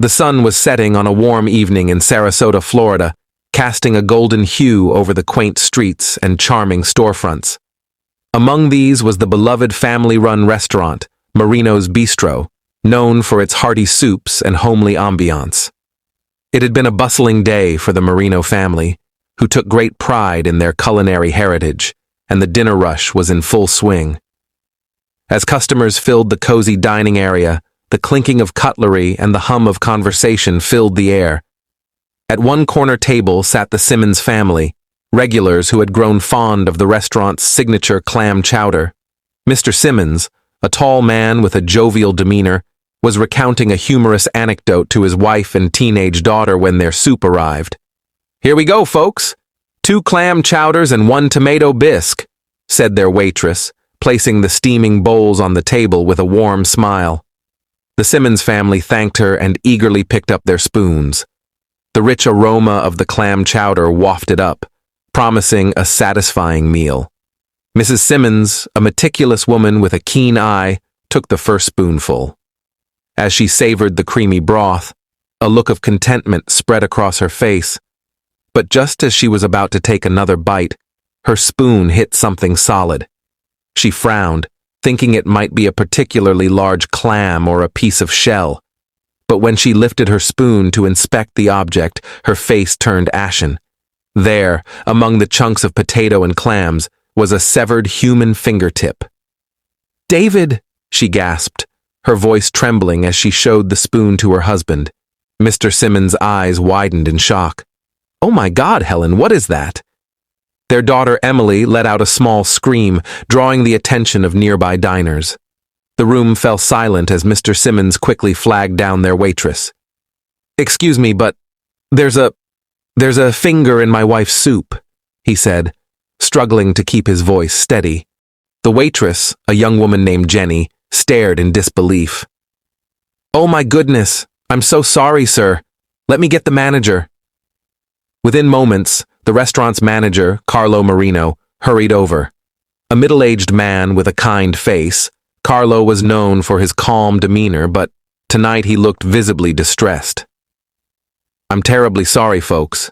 The sun was setting on a warm evening in Sarasota, Florida, casting a golden hue over the quaint streets and charming storefronts. Among these was the beloved family-run restaurant, Marino's Bistro, known for its hearty soups and homely ambiance. It had been a bustling day for the Marino family, who took great pride in their culinary heritage, and the dinner rush was in full swing. As customers filled the cozy dining area, the clinking of cutlery and the hum of conversation filled the air. At one corner table sat the Simmons family, regulars who had grown fond of the restaurant's signature clam chowder. Mr. Simmons, a tall man with a jovial demeanor, was recounting a humorous anecdote to his wife and teenage daughter when their soup arrived. "Here we go, folks. 2 clam chowders and 1 tomato bisque," said their waitress, placing the steaming bowls on the table with a warm smile. The Simmons family thanked her and eagerly picked up their spoons. The rich aroma of the clam chowder wafted up, promising a satisfying meal. Mrs. Simmons, a meticulous woman with a keen eye, took the first spoonful. As she savored the creamy broth, a look of contentment spread across her face. But just as she was about to take another bite, her spoon hit something solid. She frowned, thinking it might be a particularly large clam or a piece of shell. But when she lifted her spoon to inspect the object, her face turned ashen. There, among the chunks of potato and clams, was a severed human fingertip. "David," she gasped, her voice trembling as she showed the spoon to her husband. Mr. Simmons' eyes widened in shock. "Oh my God, Helen, what is that?" Their daughter Emily let out a small scream, drawing the attention of nearby diners. The room fell silent as Mr. Simmons quickly flagged down their waitress. "Excuse me, but there's a finger in my wife's soup," he said, struggling to keep his voice steady. The waitress, a young woman named Jenny, stared in disbelief. "Oh my goodness, I'm so sorry, sir. Let me get the manager." Within moments, the restaurant's manager, Carlo Marino, hurried over. A middle-aged man with a kind face, Carlo was known for his calm demeanor, but tonight he looked visibly distressed. "I'm terribly sorry, folks,"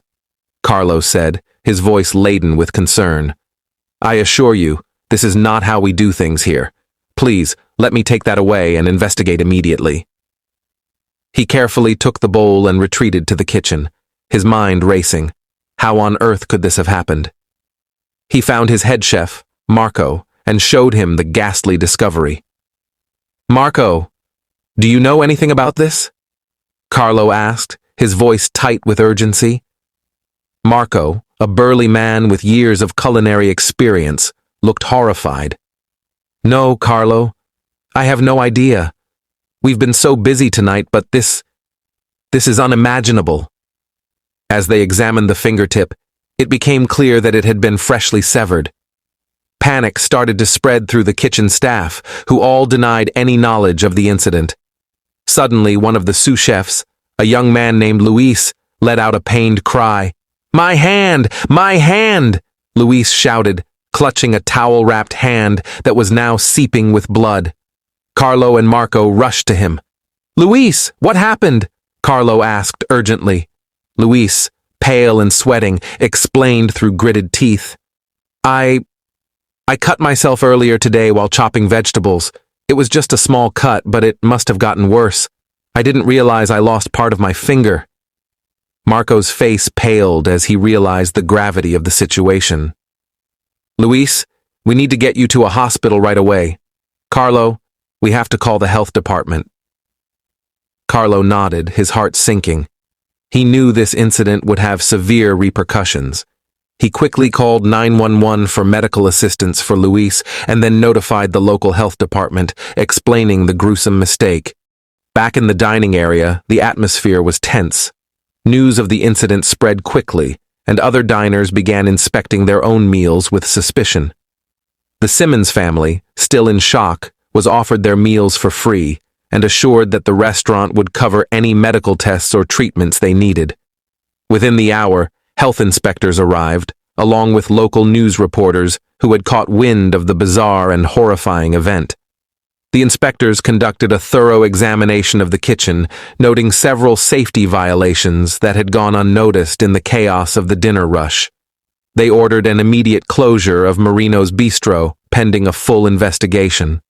Carlo said, his voice laden with concern. "I assure you, this is not how we do things here. Please, let me take that away and investigate immediately." He carefully took the bowl and retreated to the kitchen, his mind racing. How on earth could this have happened? He found his head chef, Marco, and showed him the ghastly discovery. "Marco, do you know anything about this?" Carlo asked, his voice tight with urgency. Marco, a burly man with years of culinary experience, looked horrified. "No, Carlo, I have no idea. We've been so busy tonight, but this is unimaginable." As they examined the fingertip, it became clear that it had been freshly severed. Panic started to spread through the kitchen staff, who all denied any knowledge of the incident. Suddenly, one of the sous chefs, a young man named Luis, let out a pained cry. "My hand! My hand!" Luis shouted, clutching a towel-wrapped hand that was now seeping with blood. Carlo and Marco rushed to him. "Luis, what happened?" Carlo asked urgently. Luis, pale and sweating, explained through gritted teeth. I cut myself earlier today while chopping vegetables. It was just a small cut, but it must have gotten worse. I didn't realize I lost part of my finger." Marco's face paled as he realized the gravity of the situation. "Luis, we need to get you to a hospital right away. Carlo, we have to call the health department." Carlo nodded, his heart sinking. He knew this incident would have severe repercussions. He quickly called 911 for medical assistance for Luis and then notified the local health department, explaining the gruesome mistake. Back in the dining area, the atmosphere was tense. News of the incident spread quickly, and other diners began inspecting their own meals with suspicion. The Simmons family, still in shock, was offered their meals for free and assured that the restaurant would cover any medical tests or treatments they needed. Within the hour, health inspectors arrived, along with local news reporters who had caught wind of the bizarre and horrifying event. The inspectors conducted a thorough examination of the kitchen, noting several safety violations that had gone unnoticed in the chaos of the dinner rush. They ordered an immediate closure of Marino's bistro, pending a full investigation.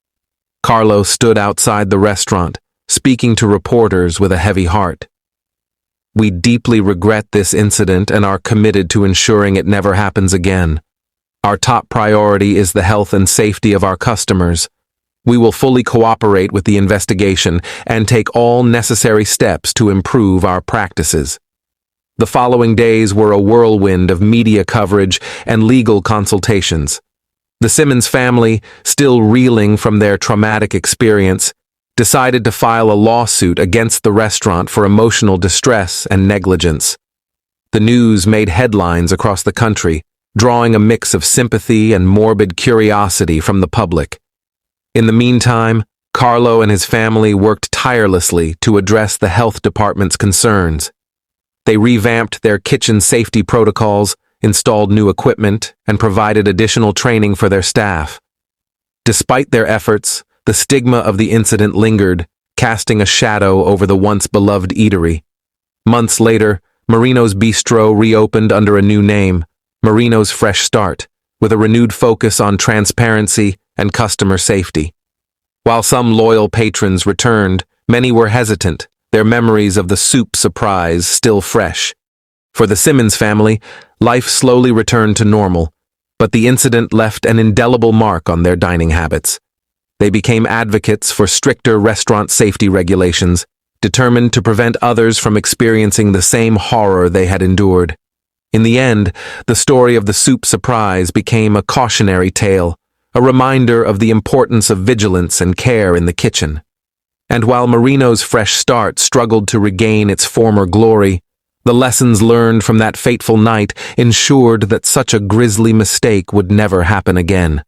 Carlo stood outside the restaurant, speaking to reporters with a heavy heart. "We deeply regret this incident and are committed to ensuring it never happens again. Our top priority is the health and safety of our customers. We will fully cooperate with the investigation and take all necessary steps to improve our practices." The following days were a whirlwind of media coverage and legal consultations. The Simmons family, still reeling from their traumatic experience, decided to file a lawsuit against the restaurant for emotional distress and negligence. The news made headlines across the country, drawing a mix of sympathy and morbid curiosity from the public. In the meantime, Carlo and his family worked tirelessly to address the health department's concerns. They revamped their kitchen safety protocols, installed new equipment, and provided additional training for their staff. Despite their efforts, the stigma of the incident lingered, casting a shadow over the once beloved eatery. Months later, Marino's Bistro reopened under a new name, Marino's Fresh Start, with a renewed focus on transparency and customer safety. While some loyal patrons returned, many were hesitant, their memories of the soup surprise still fresh. For the Simmons family, life slowly returned to normal, but the incident left an indelible mark on their dining habits. They became advocates for stricter restaurant safety regulations, determined to prevent others from experiencing the same horror they had endured. In the end, the story of the soup surprise became a cautionary tale, a reminder of the importance of vigilance and care in the kitchen. And while Marino's Fresh Start struggled to regain its former glory, the lessons learned from that fateful night ensured that such a grisly mistake would never happen again.